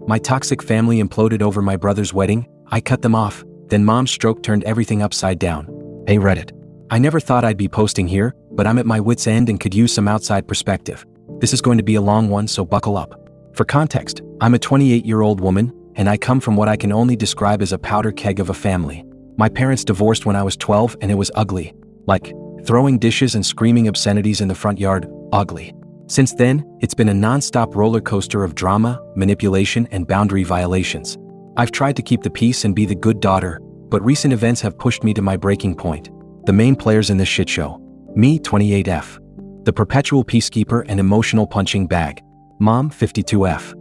My toxic family imploded over my brother's wedding. I cut them off. Then mom's stroke turned everything upside down. Hey Reddit. I never thought I'd be posting here, but I'm at my wit's end and could use some outside perspective. This is going to be a long one, so buckle up. For context, I'm a 28-year-old woman, and I come from what I can only describe as a powder keg of a family. My parents divorced when I was 12 and it was ugly. Like, throwing dishes and screaming obscenities in the front yard, ugly. Since then, it's been a non-stop roller coaster of drama, manipulation, and boundary violations. I've tried to keep the peace and be the good daughter, but recent events have pushed me to my breaking point. The main players in this shit show. Me, 28F. The perpetual peacekeeper and emotional punching bag. Mom, 52F.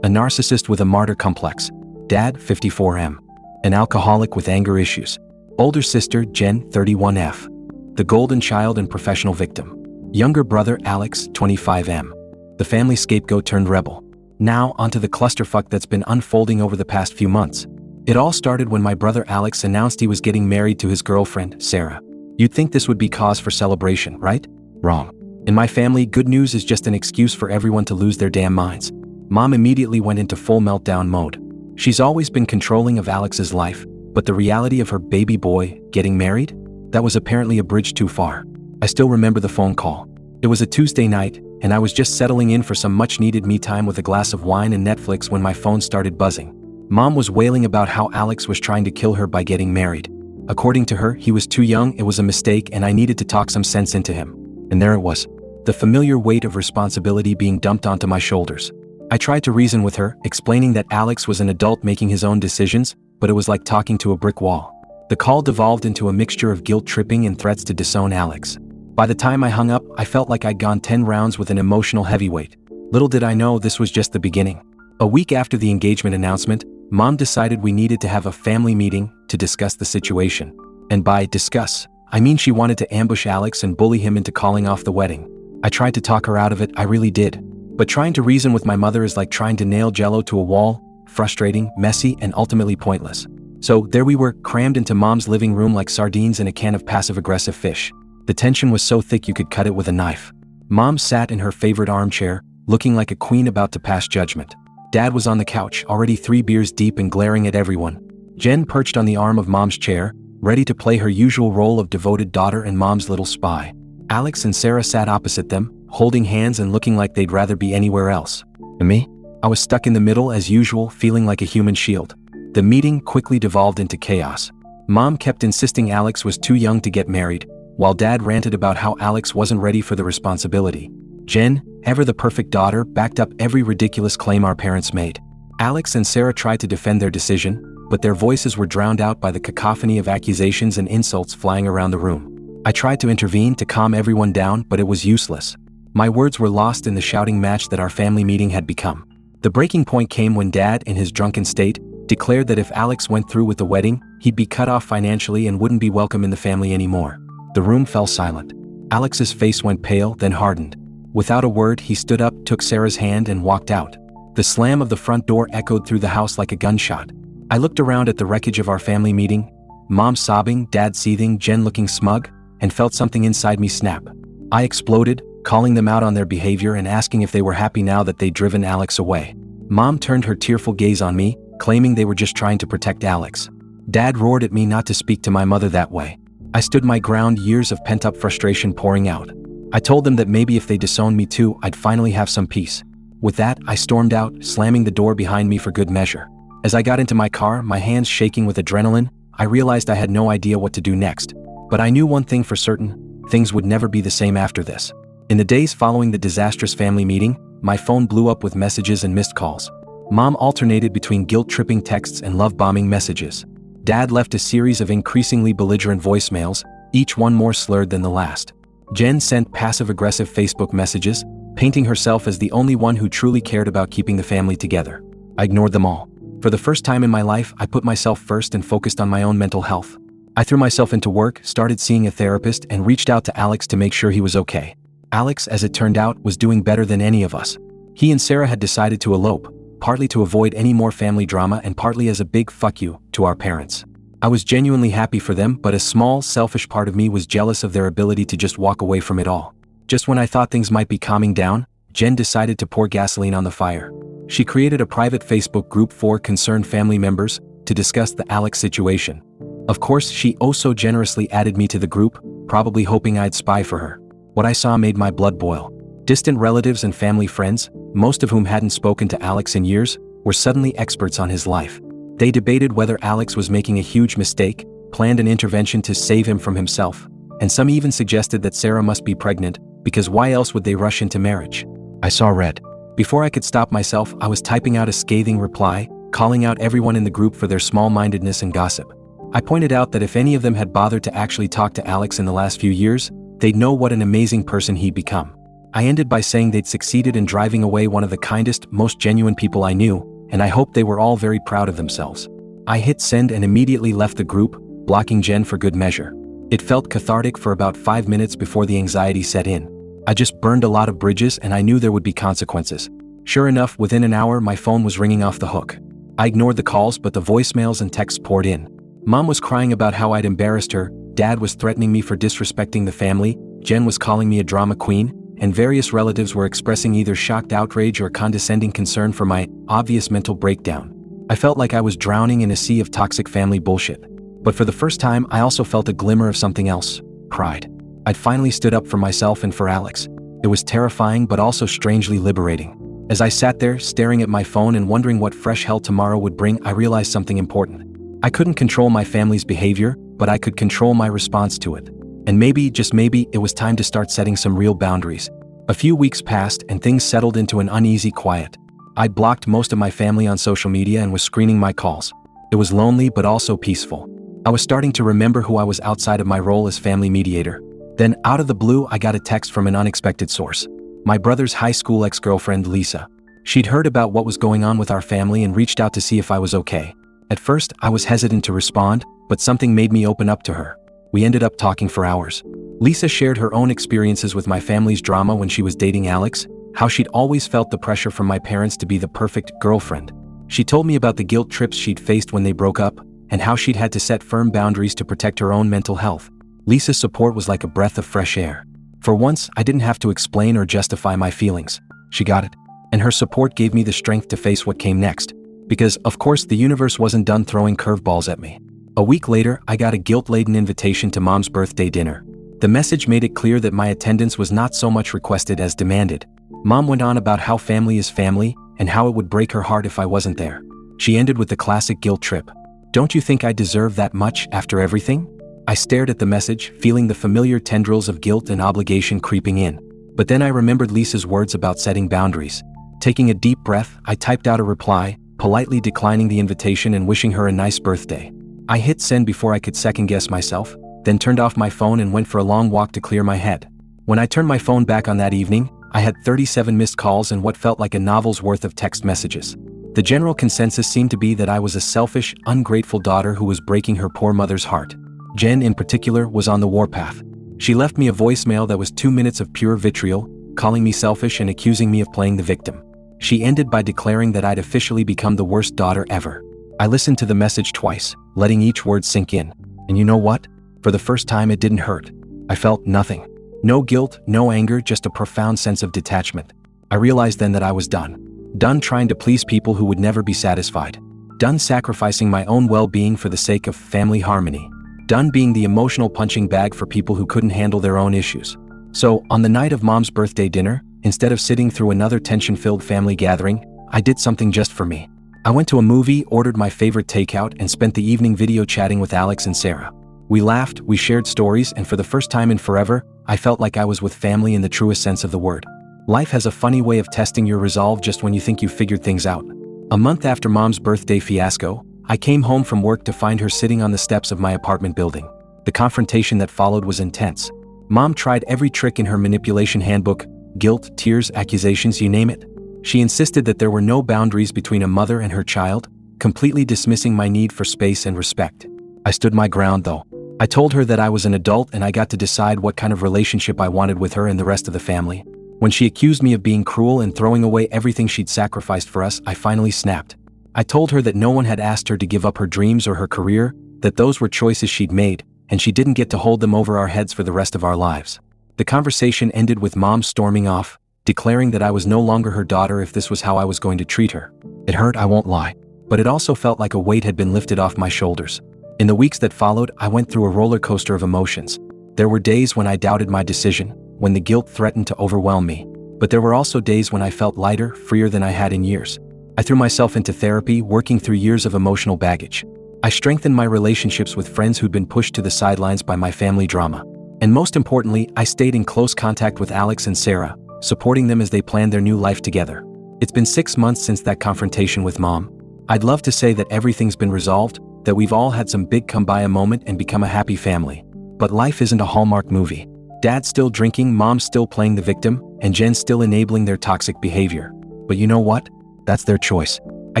A narcissist with a martyr complex. Dad, 54M. An alcoholic with anger issues. Older sister, Jen, 31F. The golden child and professional victim. Younger brother, Alex, 25M. The family scapegoat turned rebel. Now, onto the clusterfuck that's been unfolding over the past few months. It all started when my brother Alex announced he was getting married to his girlfriend, Sarah. You'd think this would be cause for celebration, right? Wrong. In my family, good news is just an excuse for everyone to lose their damn minds. Mom immediately went into full meltdown mode. She's always been controlling of Alex's life, but the reality of her baby boy getting married? That was apparently a bridge too far. I still remember the phone call. It was a Tuesday night, and I was just settling in for some much-needed me time with a glass of wine and Netflix when my phone started buzzing. Mom was wailing about how Alex was trying to kill her by getting married. According to her, he was too young, it was a mistake, and I needed to talk some sense into him. And there it was. The familiar weight of responsibility being dumped onto my shoulders. I tried to reason with her, explaining that Alex was an adult making his own decisions, but it was like talking to a brick wall. The call devolved into a mixture of guilt-tripping and threats to disown Alex. By the time I hung up, I felt like I'd gone 10 rounds with an emotional heavyweight. Little did I know this was just the beginning. A week after the engagement announcement, Mom decided we needed to have a family meeting to discuss the situation. And by discuss, I mean she wanted to ambush Alex and bully him into calling off the wedding. I tried to talk her out of it, I really did. But trying to reason with my mother is like trying to nail Jell-O to a wall, frustrating, messy, and ultimately pointless. So there we were, crammed into Mom's living room like sardines in a can of passive-aggressive fish. The tension was so thick you could cut it with a knife. Mom sat in her favorite armchair, looking like a queen about to pass judgment. Dad was on the couch, already 3 beers deep and glaring at everyone. Jen perched on the arm of Mom's chair, ready to play her usual role of devoted daughter and Mom's little spy. Alex and Sarah sat opposite them, holding hands and looking like they'd rather be anywhere else. And me? I was stuck in the middle as usual, feeling like a human shield. The meeting quickly devolved into chaos. Mom kept insisting Alex was too young to get married, while Dad ranted about how Alex wasn't ready for the responsibility. Jen, ever the perfect daughter, backed up every ridiculous claim our parents made. Alex and Sarah tried to defend their decision, but their voices were drowned out by the cacophony of accusations and insults flying around the room. I tried to intervene to calm everyone down, but it was useless. My words were lost in the shouting match that our family meeting had become. The breaking point came when Dad, in his drunken state, declared that if Alex went through with the wedding, he'd be cut off financially and wouldn't be welcome in the family anymore. The room fell silent. Alex's face went pale, then hardened. Without a word, he stood up, took Sarah's hand, and walked out. The slam of the front door echoed through the house like a gunshot. I looked around at the wreckage of our family meeting, Mom sobbing, Dad seething, Jen looking smug, and felt something inside me snap. I exploded, calling them out on their behavior and asking if they were happy now that they'd driven Alex away. Mom turned her tearful gaze on me, claiming they were just trying to protect Alex. Dad roared at me not to speak to my mother that way. I stood my ground, years of pent-up frustration pouring out. I told them that maybe if they disowned me too, I'd finally have some peace. With that, I stormed out, slamming the door behind me for good measure. As I got into my car, my hands shaking with adrenaline, I realized I had no idea what to do next. But I knew one thing for certain, things would never be the same after this. In the days following the disastrous family meeting, my phone blew up with messages and missed calls. Mom alternated between guilt-tripping texts and love-bombing messages. Dad left a series of increasingly belligerent voicemails, each one more slurred than the last. Jen sent passive-aggressive Facebook messages, painting herself as the only one who truly cared about keeping the family together. I ignored them all. For the first time in my life, I put myself first and focused on my own mental health. I threw myself into work, started seeing a therapist, and reached out to Alex to make sure he was okay. Alex, as it turned out, was doing better than any of us. He and Sarah had decided to elope, partly to avoid any more family drama and partly as a big fuck you to our parents. I was genuinely happy for them, but a small, selfish part of me was jealous of their ability to just walk away from it all. Just when I thought things might be calming down, Jen decided to pour gasoline on the fire. She created a private Facebook group for concerned family members to discuss the Alex situation. Of course, she so generously added me to the group, probably hoping I'd spy for her. What I saw made my blood boil. Distant relatives and family friends, most of whom hadn't spoken to Alex in years, were suddenly experts on his life. They debated whether Alex was making a huge mistake, planned an intervention to save him from himself, and some even suggested that Sarah must be pregnant, because why else would they rush into marriage? I saw red. Before I could stop myself, I was typing out a scathing reply, calling out everyone in the group for their small-mindedness and gossip. I pointed out that if any of them had bothered to actually talk to Alex in the last few years, they'd know what an amazing person he'd become. I ended by saying they'd succeeded in driving away one of the kindest, most genuine people I knew, and I hoped they were all very proud of themselves. I hit send and immediately left the group, blocking Jen for good measure. It felt cathartic for about 5 minutes before the anxiety set in. I just burned a lot of bridges and I knew there would be consequences. Sure enough, within an hour my phone was ringing off the hook. I ignored the calls, but the voicemails and texts poured in. Mom was crying about how I'd embarrassed her, Dad was threatening me for disrespecting the family, Jen was calling me a drama queen, and various relatives were expressing either shocked outrage or condescending concern for my obvious mental breakdown. I felt like I was drowning in a sea of toxic family bullshit. But for the first time, I also felt a glimmer of something else: pride. I'd finally stood up for myself and for Alex. It was terrifying but also strangely liberating. As I sat there, staring at my phone and wondering what fresh hell tomorrow would bring, I realized something important. I couldn't control my family's behavior, but I could control my response to it. And maybe, just maybe, it was time to start setting some real boundaries. A few weeks passed and things settled into an uneasy quiet. I'd blocked most of my family on social media and was screening my calls. It was lonely but also peaceful. I was starting to remember who I was outside of my role as family mediator. Then, out of the blue, I got a text from an unexpected source. My brother's high school ex-girlfriend, Lisa. She'd heard about what was going on with our family and reached out to see if I was okay. At first, I was hesitant to respond, but something made me open up to her. We ended up talking for hours. Lisa shared her own experiences with my family's drama when she was dating Alex, how she'd always felt the pressure from my parents to be the perfect girlfriend. She told me about the guilt trips she'd faced when they broke up, and how she'd had to set firm boundaries to protect her own mental health. Lisa's support was like a breath of fresh air. For once, I didn't have to explain or justify my feelings. She got it. And her support gave me the strength to face what came next. Because, of course, the universe wasn't done throwing curveballs at me. A week later, I got a guilt-laden invitation to Mom's birthday dinner. The message made it clear that my attendance was not so much requested as demanded. Mom went on about how family is family, and how it would break her heart if I wasn't there. She ended with the classic guilt trip. "Don't you think I deserve that much after everything?" I stared at the message, feeling the familiar tendrils of guilt and obligation creeping in. But then I remembered Lisa's words about setting boundaries. Taking a deep breath, I typed out a reply, politely declining the invitation and wishing her a nice birthday. I hit send before I could second-guess myself, then turned off my phone and went for a long walk to clear my head. When I turned my phone back on that evening, I had 37 missed calls and what felt like a novel's worth of text messages. The general consensus seemed to be that I was a selfish, ungrateful daughter who was breaking her poor mother's heart. Jen, in particular, was on the warpath. She left me a voicemail that was 2 minutes of pure vitriol, calling me selfish and accusing me of playing the victim. She ended by declaring that I'd officially become the worst daughter ever. I listened to the message twice, letting each word sink in. And you know what? For the first time, it didn't hurt. I felt nothing. No guilt, no anger, just a profound sense of detachment. I realized then that I was done. Done trying to please people who would never be satisfied. Done sacrificing my own well-being for the sake of family harmony. Done being the emotional punching bag for people who couldn't handle their own issues. So, on the night of Mom's birthday dinner, instead of sitting through another tension-filled family gathering, I did something just for me. I went to a movie, ordered my favorite takeout, and spent the evening video chatting with Alex and Sarah. We laughed, we shared stories, and for the first time in forever, I felt like I was with family in the truest sense of the word. Life has a funny way of testing your resolve just when you think you've figured things out. A month after Mom's birthday fiasco, I came home from work to find her sitting on the steps of my apartment building. The confrontation that followed was intense. Mom tried every trick in her manipulation handbook: guilt, tears, accusations, you name it. She insisted that there were no boundaries between a mother and her child, completely dismissing my need for space and respect. I stood my ground though. I told her that I was an adult and I got to decide what kind of relationship I wanted with her and the rest of the family. When she accused me of being cruel and throwing away everything she'd sacrificed for us, I finally snapped. I told her that no one had asked her to give up her dreams or her career, that those were choices she'd made, and she didn't get to hold them over our heads for the rest of our lives. The conversation ended with Mom storming off, declaring that I was no longer her daughter if this was how I was going to treat her. It hurt, I won't lie, but it also felt like a weight had been lifted off my shoulders. In the weeks that followed, I went through a roller coaster of emotions. There were days when I doubted my decision, when the guilt threatened to overwhelm me. But there were also days when I felt lighter, freer than I had in years. I threw myself into therapy, working through years of emotional baggage. I strengthened my relationships with friends who'd been pushed to the sidelines by my family drama. And most importantly, I stayed in close contact with Alex and Sarah, supporting them as they planned their new life together. It's been 6 months since that confrontation with Mom. I'd love to say that everything's been resolved, that we've all had some big come-by a moment and become a happy family. But life isn't a Hallmark movie. Dad's still drinking, Mom's still playing the victim, and Jen's still enabling their toxic behavior. But you know what? That's their choice. I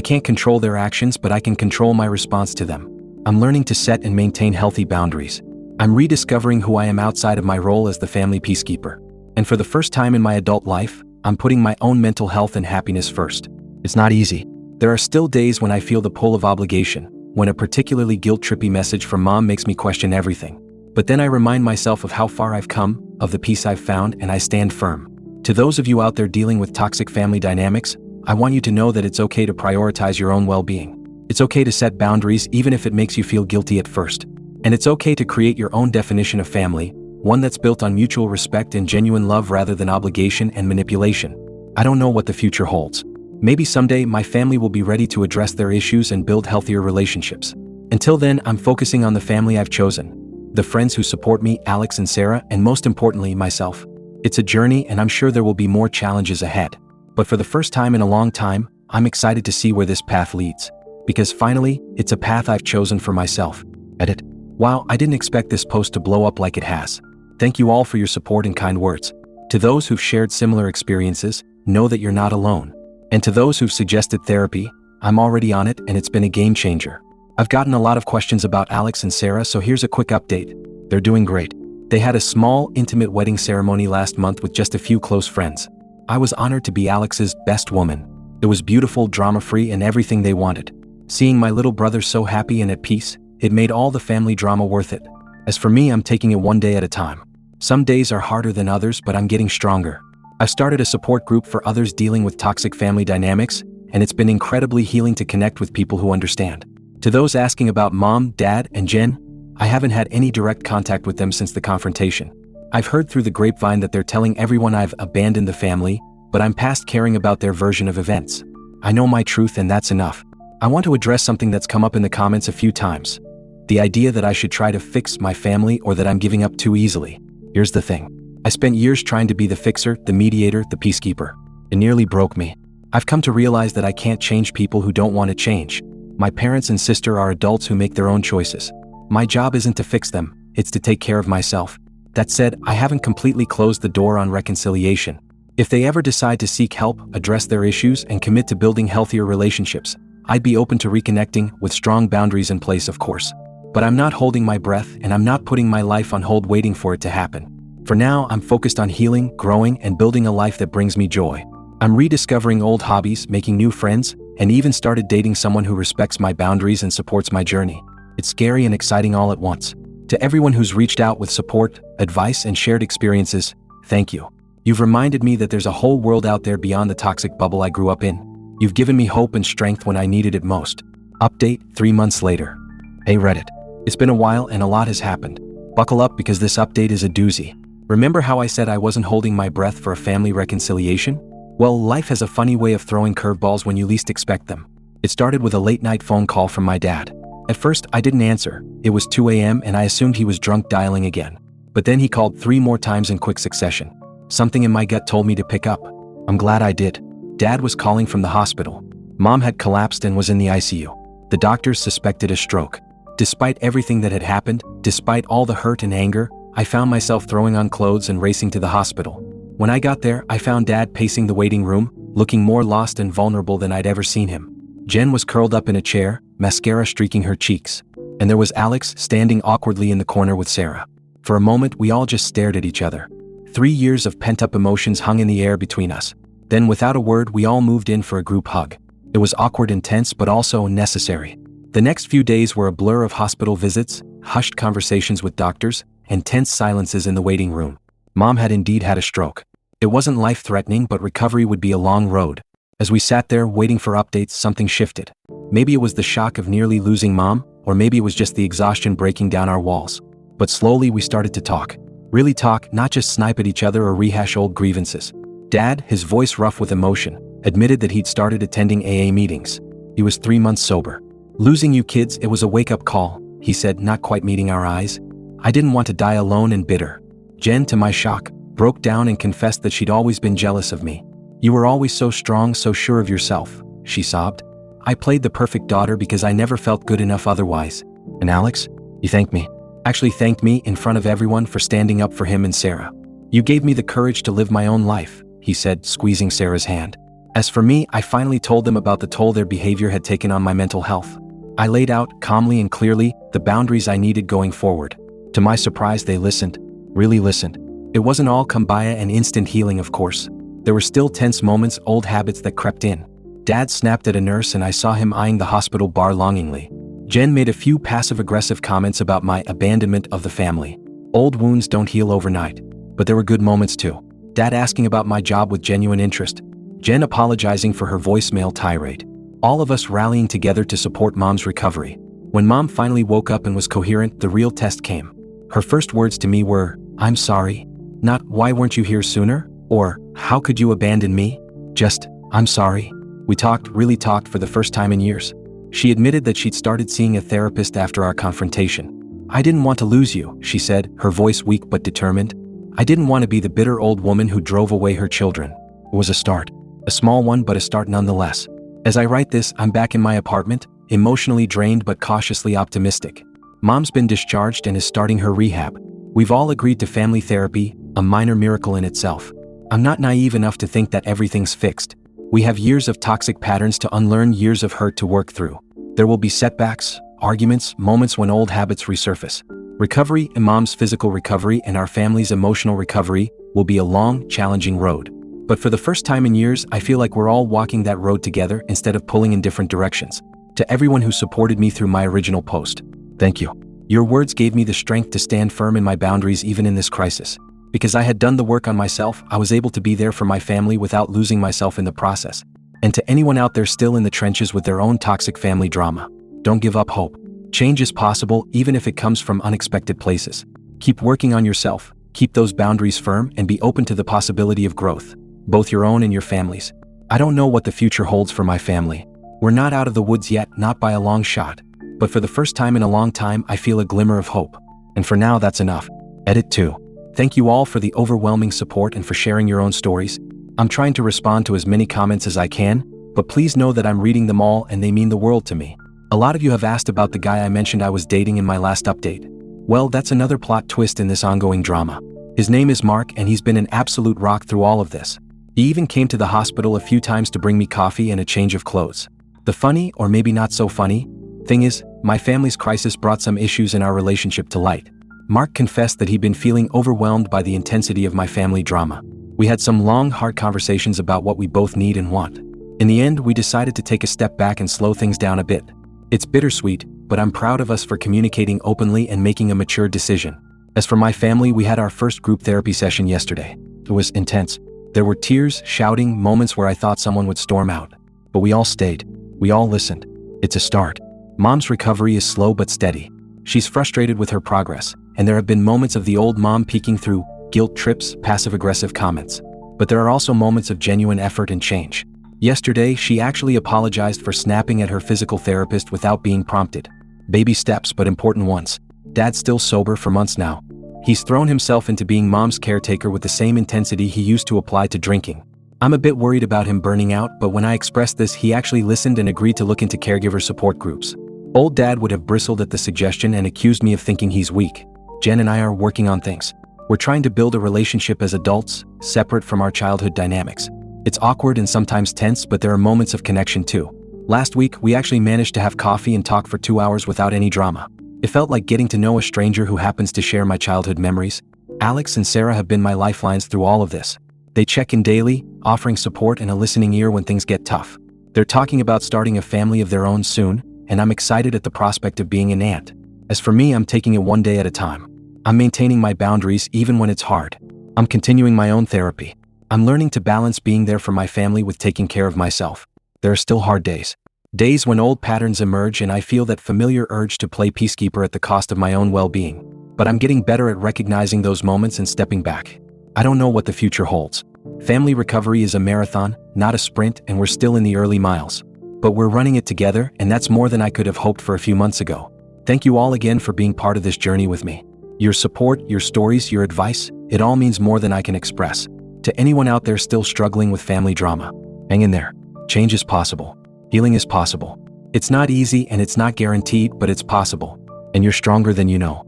can't control their actions, but I can control my response to them. I'm learning to set and maintain healthy boundaries. I'm rediscovering who I am outside of my role as the family peacekeeper. And for the first time in my adult life, I'm putting my own mental health and happiness first. It's not easy. There are still days when I feel the pull of obligation, when a particularly guilt-trippy message from Mom makes me question everything. But then I remind myself of how far I've come, of the peace I've found, and I stand firm. To those of you out there dealing with toxic family dynamics, I want you to know that it's okay to prioritize your own well-being. It's okay to set boundaries even if it makes you feel guilty at first. And it's okay to create your own definition of family, one that's built on mutual respect and genuine love rather than obligation and manipulation. I don't know what the future holds. Maybe someday my family will be ready to address their issues and build healthier relationships. Until then, I'm focusing on the family I've chosen. The friends who support me, Alex and Sarah, and most importantly, myself. It's a journey and I'm sure there will be more challenges ahead. But for the first time in a long time, I'm excited to see where this path leads. Because finally, it's a path I've chosen for myself. Edit. Wow, I didn't expect this post to blow up like it has. Thank you all for your support and kind words. To those who've shared similar experiences, know that you're not alone. And to those who've suggested therapy, I'm already on it and it's been a game changer. I've gotten a lot of questions about Alex and Sarah, so here's a quick update. They're doing great. They had a small, intimate wedding ceremony last month with just a few close friends. I was honored to be Alex's best woman. It was beautiful, drama-free, and everything they wanted. Seeing my little brother so happy and at peace, it made all the family drama worth it. As for me, I'm taking it one day at a time. Some days are harder than others, but I'm getting stronger. I've started a support group for others dealing with toxic family dynamics, and it's been incredibly healing to connect with people who understand. To those asking about Mom, Dad, and Jen, I haven't had any direct contact with them since the confrontation. I've heard through the grapevine that they're telling everyone I've abandoned the family, but I'm past caring about their version of events. I know my truth and that's enough. I want to address something that's come up in the comments a few times. The idea that I should try to fix my family or that I'm giving up too easily. Here's the thing. I spent years trying to be the fixer, the mediator, the peacekeeper. It nearly broke me. I've come to realize that I can't change people who don't want to change. My parents and sister are adults who make their own choices. My job isn't to fix them, it's to take care of myself. That said, I haven't completely closed the door on reconciliation. If they ever decide to seek help, address their issues, and commit to building healthier relationships, I'd be open to reconnecting, with strong boundaries in place, of course. But I'm not holding my breath, and I'm not putting my life on hold waiting for it to happen. For now, I'm focused on healing, growing, and building a life that brings me joy. I'm rediscovering old hobbies, making new friends, and even started dating someone who respects my boundaries and supports my journey. It's scary and exciting all at once. To everyone who's reached out with support, advice, and shared experiences, thank you. You've reminded me that there's a whole world out there beyond the toxic bubble I grew up in. You've given me hope and strength when I needed it most. Update 3 months later. Hey Reddit. It's been a while and a lot has happened. Buckle up because this update is a doozy. Remember how I said I wasn't holding my breath for a family reconciliation? Well, life has a funny way of throwing curveballs when you least expect them. It started with a late-night phone call from my dad. At first, I didn't answer. It was 2 a.m. and I assumed he was drunk dialing again. But then he called 3 more times in quick succession. Something in my gut told me to pick up. I'm glad I did. Dad was calling from the hospital. Mom had collapsed and was in the ICU. The doctors suspected a stroke. Despite everything that had happened, despite all the hurt and anger, I found myself throwing on clothes and racing to the hospital. When I got there, I found Dad pacing the waiting room, looking more lost and vulnerable than I'd ever seen him. Jen was curled up in a chair, mascara streaking her cheeks. And there was Alex standing awkwardly in the corner with Sarah. For a moment, we all just stared at each other. 3 years of pent-up emotions hung in the air between us. Then, without a word, we all moved in for a group hug. It was awkward and tense, but also necessary. The next few days were a blur of hospital visits, hushed conversations with doctors, and tense silences in the waiting room. Mom had indeed had a stroke. It wasn't life-threatening, but recovery would be a long road. As we sat there waiting for updates, something shifted. Maybe it was the shock of nearly losing Mom, or maybe it was just the exhaustion breaking down our walls. But slowly we started to talk. Really talk, not just snipe at each other or rehash old grievances. Dad, his voice rough with emotion, admitted that he'd started attending AA meetings. He was 3 months sober. "Losing you kids, it was a wake-up call," he said, not quite meeting our eyes. "I didn't want to die alone and bitter." Jen, to my shock, broke down and confessed that she'd always been jealous of me. "You were always so strong, so sure of yourself," she sobbed. "I played the perfect daughter because I never felt good enough otherwise." And Alex, he thanked me. Actually thanked me in front of everyone for standing up for him and Sarah. "You gave me the courage to live my own life," he said, squeezing Sarah's hand. As for me, I finally told them about the toll their behavior had taken on my mental health. I laid out, calmly and clearly, the boundaries I needed going forward. To my surprise, they listened. Really listened. It wasn't all kumbaya and instant healing, of course. There were still tense moments, old habits that crept in. Dad snapped at a nurse and I saw him eyeing the hospital bar longingly. Jen made a few passive-aggressive comments about my abandonment of the family. Old wounds don't heal overnight. But there were good moments too. Dad asking about my job with genuine interest. Jen apologizing for her voicemail tirade. All of us rallying together to support Mom's recovery. When Mom finally woke up and was coherent, the real test came. Her first words to me were, "I'm sorry." Not, "Why weren't you here sooner?" Or, "How could you abandon me?" Just, "I'm sorry." We talked, really talked for the first time in years. She admitted that she'd started seeing a therapist after our confrontation. "I didn't want to lose you," she said, her voice weak but determined. "I didn't want to be the bitter old woman who drove away her children." It was a start. A small one, but a start nonetheless. As I write this, I'm back in my apartment, emotionally drained but cautiously optimistic. Mom's been discharged and is starting her rehab. We've all agreed to family therapy, a minor miracle in itself. I'm not naive enough to think that everything's fixed. We have years of toxic patterns to unlearn, years of hurt to work through. There will be setbacks, arguments, moments when old habits resurface. Recovery, and Mom's physical recovery and our family's emotional recovery, will be a long, challenging road. But for the first time in years, I feel like we're all walking that road together instead of pulling in different directions. To everyone who supported me through my original post, thank you. Your words gave me the strength to stand firm in my boundaries even in this crisis. Because I had done the work on myself, I was able to be there for my family without losing myself in the process. And to anyone out there still in the trenches with their own toxic family drama, don't give up hope. Change is possible even if it comes from unexpected places. Keep working on yourself, keep those boundaries firm, and be open to the possibility of growth, both your own and your family's. I don't know what the future holds for my family. We're not out of the woods yet, not by a long shot. But for the first time in a long time, I feel a glimmer of hope. And for now, that's enough. Edit 2. Thank you all for the overwhelming support and for sharing your own stories. I'm trying to respond to as many comments as I can, but please know that I'm reading them all and they mean the world to me. A lot of you have asked about the guy I mentioned I was dating in my last update. Well, that's another plot twist in this ongoing drama. His name is Mark and he's been an absolute rock through all of this. He even came to the hospital a few times to bring me coffee and a change of clothes. The funny, or maybe not so funny, thing is, my family's crisis brought some issues in our relationship to light. Mark confessed that he'd been feeling overwhelmed by the intensity of my family drama. We had some long, hard conversations about what we both need and want. In the end, we decided to take a step back and slow things down a bit. It's bittersweet, but I'm proud of us for communicating openly and making a mature decision. As for my family, we had our first group therapy session yesterday. It was intense. There were tears, shouting, moments where I thought someone would storm out. But we all stayed. We all listened. It's a start. Mom's recovery is slow but steady. She's frustrated with her progress, and there have been moments of the old mom peeking through, guilt trips, passive-aggressive comments. But there are also moments of genuine effort and change. Yesterday, she actually apologized for snapping at her physical therapist without being prompted. Baby steps, but important ones. Dad's still sober for months now. He's thrown himself into being Mom's caretaker with the same intensity he used to apply to drinking. I'm a bit worried about him burning out, but when I expressed this, he actually listened and agreed to look into caregiver support groups. Old Dad would have bristled at the suggestion and accused me of thinking he's weak. Jen and I are working on things. We're trying to build a relationship as adults, separate from our childhood dynamics. It's awkward and sometimes tense, but there are moments of connection too. Last week, we actually managed to have coffee and talk for 2 hours without any drama. It felt like getting to know a stranger who happens to share my childhood memories. Alex and Sarah have been my lifelines through all of this. They check in daily, offering support and a listening ear when things get tough. They're talking about starting a family of their own soon, and I'm excited at the prospect of being an aunt. As for me, I'm taking it one day at a time. I'm maintaining my boundaries even when it's hard. I'm continuing my own therapy. I'm learning to balance being there for my family with taking care of myself. There are still hard days. Days when old patterns emerge and I feel that familiar urge to play peacekeeper at the cost of my own well-being. But I'm getting better at recognizing those moments and stepping back. I don't know what the future holds. Family recovery is a marathon, not a sprint, and we're still in the early miles. But we're running it together, and that's more than I could have hoped for a few months ago. Thank you all again for being part of this journey with me. Your support, your stories, your advice, it all means more than I can express. To anyone out there still struggling with family drama, hang in there. Change is possible. Healing is possible. It's not easy and it's not guaranteed, but it's possible. And you're stronger than you know.